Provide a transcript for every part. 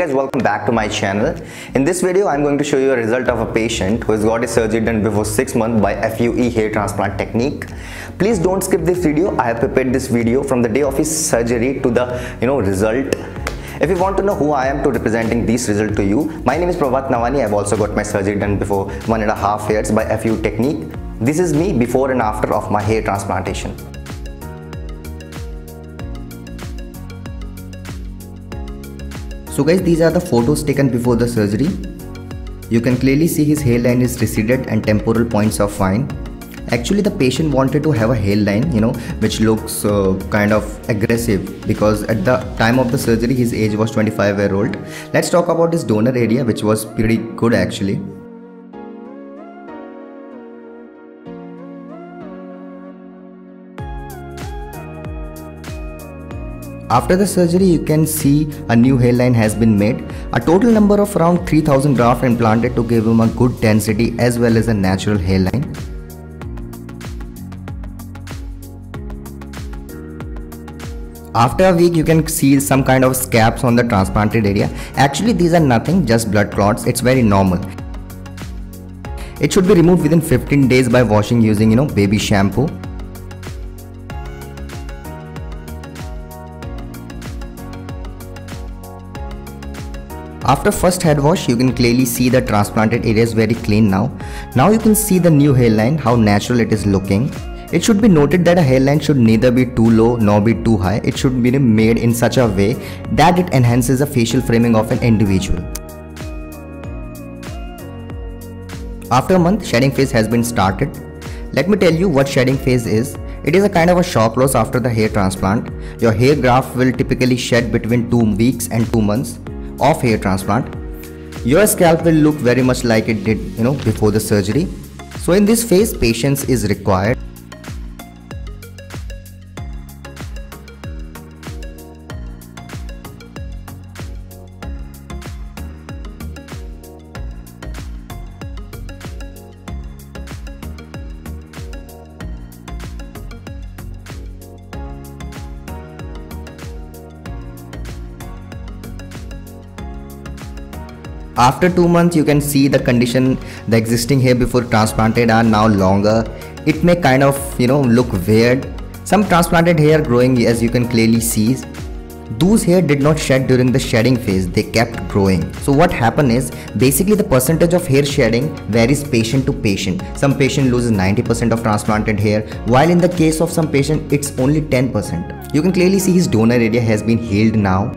guys, welcome back to my channel. In this video I'm going to show you a result of a patient who has got his surgery done before 6 months by FUE hair transplant technique. Please don't skip this video. I have prepared this video from the day of his surgery to the result. If you want to know who I am to representing this result to you, my name is Prabhat Nawani. I have also got my surgery done before 1.5 years by FUE technique. This is me before and after of my hair transplantation. So guys, these are the photos taken before the surgery. You can clearly see his hairline is receded and temporal points are fine. Actually the patient wanted to have a hairline, which looks kind of aggressive, because at the time of the surgery his age was 25-year-old. Let's talk about his donor area, which was pretty good actually. After the surgery, you can see a new hairline has been made. A total number of around 3000 grafts implanted to give him a good density as well as a natural hairline. After a week, you can see some kind of scabs on the transplanted area. Actually, these are nothing, just blood clots. It's very normal. It should be removed within 15 days by washing using, baby shampoo. After first head wash, you can clearly see the transplanted area is very clean now. Now you can see the new hairline, how natural it is looking. It should be noted that a hairline should neither be too low nor be too high. It should be made in such a way that it enhances the facial framing of an individual. After a month, shedding phase has been started. Let me tell you what shedding phase is. It is a kind of a shock loss after the hair transplant. Your hair graft will typically shed between 2 weeks and 2 months of hair transplant. Your scalp will look very much like it did before the surgery. So in this phase, patience is required. After 2 months, you can see the condition. The existing hair before transplanted are now longer. It may kind of look weird. Some transplanted hair growing, as you can clearly see. Those hair did not shed during the shedding phase, they kept growing. So what happened is, basically the percentage of hair shedding varies patient to patient. Some patient loses 90% of transplanted hair, while in the case of some patient it's only 10%. You can clearly see his donor area has been healed now.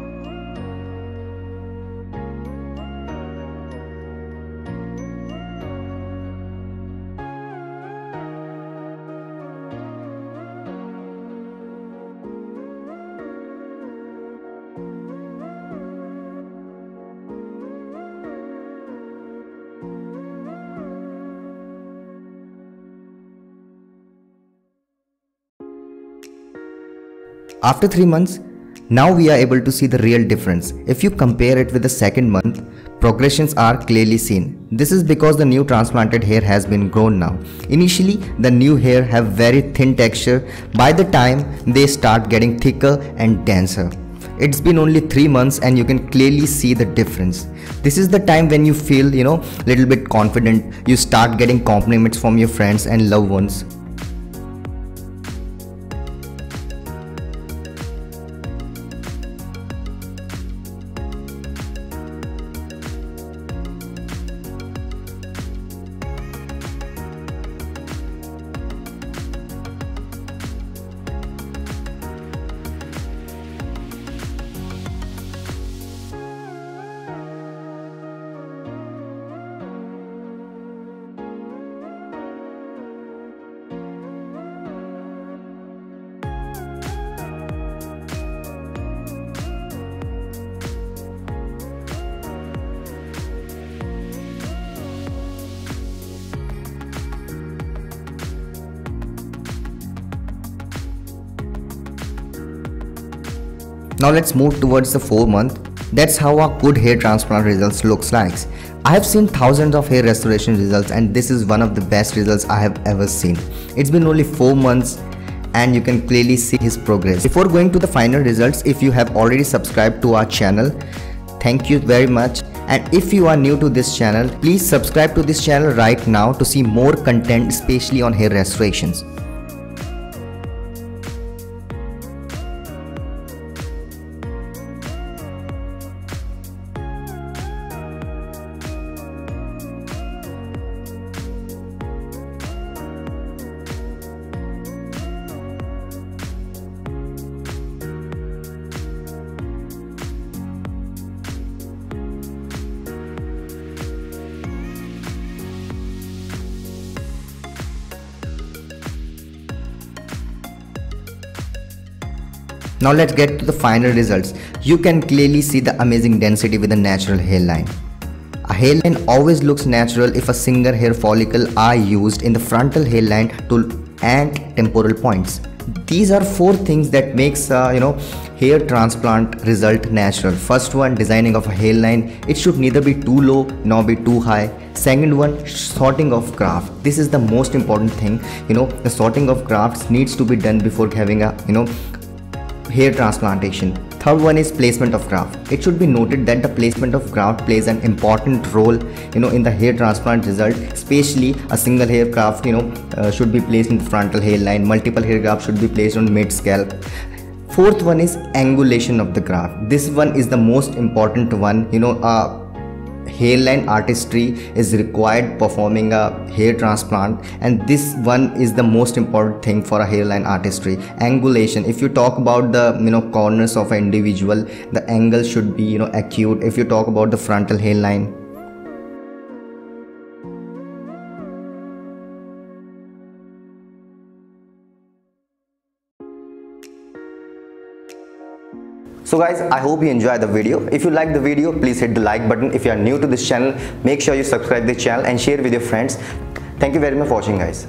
After 3 months, now we are able to see the real difference. If you compare it with the second month, progressions are clearly seen. This is because the new transplanted hair has been grown now. Initially, the new hair have very thin texture. By the time they start getting thicker and denser. It's been only 3 months and you can clearly see the difference. This is the time when you feel, little bit confident. You start getting compliments from your friends and loved ones. Now let's move towards the 4 month. That's how a good hair transplant results looks like. I have seen thousands of hair restoration results and this is one of the best results I have ever seen. It's been only 4 months and you can clearly see his progress. Before going to the final results, if you have already subscribed to our channel, Thank you very much. And if you are new to this channel, please subscribe to this channel right now to see more content, especially on hair restorations. Now let's get to the final results. You can clearly see the amazing density with a natural hairline. A hairline always looks natural if a single hair follicle are used in the frontal hairline and temporal points. These are 4 things that makes hair transplant result natural. First one, designing of a hairline. It should neither be too low nor be too high. Second one, sorting of graft. This is the most important thing. The sorting of grafts needs to be done before having a hair transplantation. Third one is placement of graft. It should be noted that the placement of graft plays an important role in the hair transplant result. Especially a single hair graft should be placed in the frontal hairline. Multiple hair graft should be placed on mid scalp. Fourth one is angulation of the graft. This one is the most important one. Hairline artistry is required performing a hair transplant, and this one is the most important thing for a hairline artistry. Angulation, if you talk about the corners of an individual, the angle should be acute. If you talk about the frontal hairline, so guys, I hope you enjoyed the video. If you like the video, please hit the like button. If you are new to this channel, make sure you subscribe the channel and share with your friends. Thank you very much for watching, guys.